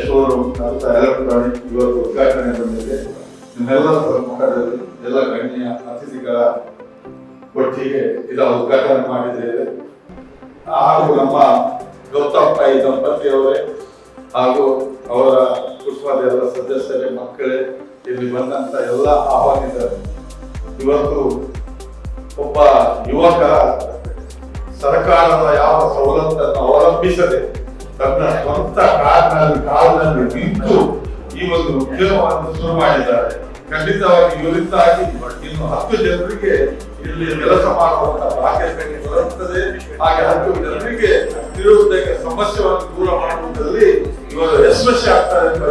Showroom ಮತ್ತು electronic ಇವತ್ತು ಉದ್ಘಾಟನೆ ಬಂದಿದೆ. ನಿಮ್ಮೆಲ್ಲರ ಸಮ್ಮುಖದಲ್ಲಿ ಎಲ್ಲ ಗಣ್ಯ ಅತಿಥಿಗಳ ಒಟ್ಟಿಗೆ ಇದರ ಉದ್ಘಾಟನೆ ಮಾಡಿದ್ದೇವೆ. ಹಾಗೂ ನಮ್ಮ ಗೌತಮ್ ಪೈ ದಂಪತಿಯವರೇ ಹಾಗೂ ಅವರ ಕುಟುಂಬದ ಎಲ್ಲ ಸದಸ್ಯರೇ, ಮಕ್ಕಳೇ, ಇಲ್ಲಿ ಬಂದಂತ ಎಲ್ಲ ಆಹ್ವಾನಿತರು. ಇವತ್ತು ಒಬ್ಬ ಯುವಕ ಸರ್ಕಾರದ ಯಾವ ಸವಲತ್ತನ್ನು ಅವಲಂಬಿಸದೆ ತನ್ನ ಸ್ವಂತ ಕಾಲಿನಲ್ಲಿ ನಿಂತು ಈ ಒಂದು ಉದ್ಯಮವನ್ನು ಶುರು ಮಾಡಿದ್ದಾರೆ. ಖಂಡಿತವಾಗಿ ಇವರಿಂದಾಗಿ ಇನ್ನು 10 ಜನರಿಗೆ ಇಲ್ಲಿ ಕೆಲಸ ಮಾಡುವಂತ ಭಾಗ್ಯ ಬರುತ್ತದೆ. ಹಾಗೆ 10 ಜನರಿಗೆ ನಿರುದ್ಯೋಗ ಸಮಸ್ಯೆಯನ್ನು ದೂರ ಮಾಡುವುದರಲ್ಲಿ ಇವರು ಯಶಸ್ವಿ ಆಗ್ತಾರೆ ಅಂತ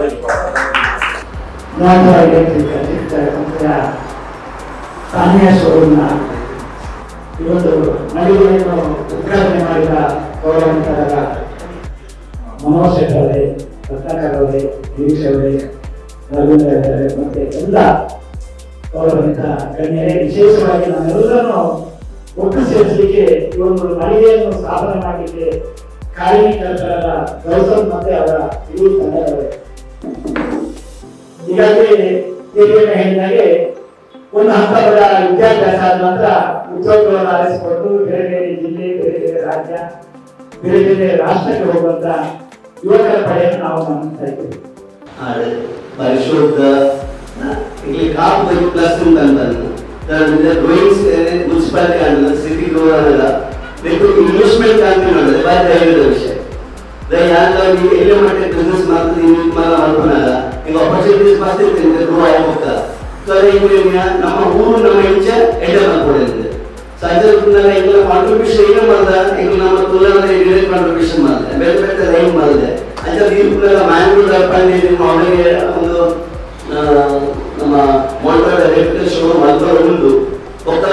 ಸ್ಥಾನೀಯ ಶೋರೂಮ್ನ ಇವತ್ತು ಮಳಿಗೆಯನ್ನು ಉದ್ಘಾಟನೆ ಮಾಡಿದ ಗೌರವಾನ್ವಿತರಾದ ಮನೋಜ್ ಶೆಟ್ಟಿ ಅವರೇ, ರತ್ನಾಕರ್ ಅವರೇ, ಗಿರೀಶ್ ಅವರೇ, ರವೀಂದ್ರ ಅವರೇ ಮತ್ತೆ ಎಲ್ಲ ಗೌರವಾನ್ವಿತ ಗಣ್ಯರೇ, ವಿಶೇಷವಾಗಿ ನಮ್ಮೆಲ್ಲರನ್ನು ಒಟ್ಟು ಸೇರಿಸಲಿಕ್ಕೆ ಈ ಒಂದು ಮಳಿಗೆಯನ್ನು ಸ್ಥಾಪನೆ ಮಾಡಲಿಕ್ಕೆ ಕಾರ್ಮಿಕರಾದ ಗೌತಮ್ ಮತ್ತೆ ಅವರ ಇಡೀ ತಂಡದವರೇ. ಈಗಾಗಲೇ ದೇವಿಯನ್ನು ಹೇಳಿದಾಗೆ ಒಂದು ಹಂತದ ವಿದ್ಯಾಭ್ಯಾಸ ಆದ ನಂತರ ಉದ್ಯೋಗಗಳನ್ನು ಆರಿಸಿಕೊಂಡು ಬೇರೆ ಬೇರೆ ಜಿಲ್ಲೆ, ಬೇರೆ ಬೇರೆ ರಾಜ್ಯ, ಬೇರೆ ಬೇರೆ ರಾಷ್ಟ್ರಕ್ಕೆ ಹೋಗುವಂತ ಯುವಕರ ಪಡೆಯನ್ನು ನಾವು ಗಮನಿಸ್ತಾ ಇದ್ದೇವೆ. പരിശോധ കാപ്പ് പ്ലസ് ಮುನ್ಸಿಪಾಲಿಟಿ ಆಡಲ್ಲ, ಸಿಟಿ ಗೌರವ ಇನ್ವೆಸ್ಟ್ಮೆಂಟ್ ಕಂಪನಿ ಮಾಡಿದ್ರೆ ಬಾರಿ ಧೈರ್ಯದ ವಿಷಯ. ಯಾರು ಎಲ್ಲ ಮಟ್ಟಿಗೆ ಬಿಸ್ನೆಸ್ ಮಾಡ್ತಾರೆ, ಮಾಡ್ಕೊಳಲ್ಲ, ಈಗ ಆಪರ್ಚುನಿಟೀಸ್ ಬರ್ತಿರ್ತೀನಿ ಗ್ರೋ ಆಗಿ ಹೋಗ್ತಾರೆ. ಸೊ ನಮ್ಮ ಊರು ನಮ್ಮ ಹೆಂಚ ಎಡ್ಡ ಮಾಡ್ಕೊಂಡಿದೆ. ಸಂಜೆ ಎಲ್ಲ ಕಾಂಟ್ರಿಬ್ಯೂಷನ್ ಏನು ಮಾಡ್ದ, ಈಗ ನಮ್ಮ ತುಲನ ಡೈರೆಕ್ಟ್ ಕಾಂಟ್ರಿಬ್ಯೂಷನ್ ಮಾಡಿದೆ, ಬೇರೆ ಬೇರೆ ರೈನ್ ಮಾಡಿದೆ. ಅಂತ ದೀಪಗಳೆಲ್ಲ ಮ್ಯಾಂಗ್ಳೂರ್ ಅವರಿಗೆ ಒಂದು ನಮ್ಮ ಮೋಟರ್ ಎಲೆಕ್ಟ್ರಿಕಲ್ ಶೋರೂಮ್ ಮಲ್ಪರ ಉಂಟು. ಒಕ್ಕಲ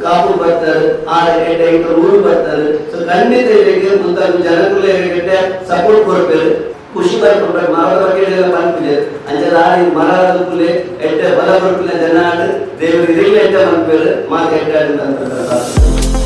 ಕಾಪು ಬರ್ತಾರೆ, 6 ಊರು ಬರ್ತಾರೆ. ಸೊ ಖಂಡಿತ ಇದಕ್ಕೆ ಮುಂತಾದ ಜನಗಳಿಗೆ ಸಪೋರ್ಟ್ ಕೊಡ್ತಾರೆ, ಖುಷಿ ಬರ್ಕೊಡ್ತಾರೆ. ಮರದ ಬಗ್ಗೆ ಎಲ್ಲ ಬಂದಿದೆ ಅಂಚೆ ಮರದ ಕುಲೆ ಎಡ್ಡೆ ಬಲ ಬರ್ಪಿಲ್ಲ ಜನ ದೇವರು ಇದೆಲ್ಲ ಎಡ್ಡೆ ಬಂದ್ಬೇರು ಮಾತು ಎಡ್ಡೆ ಅಂತ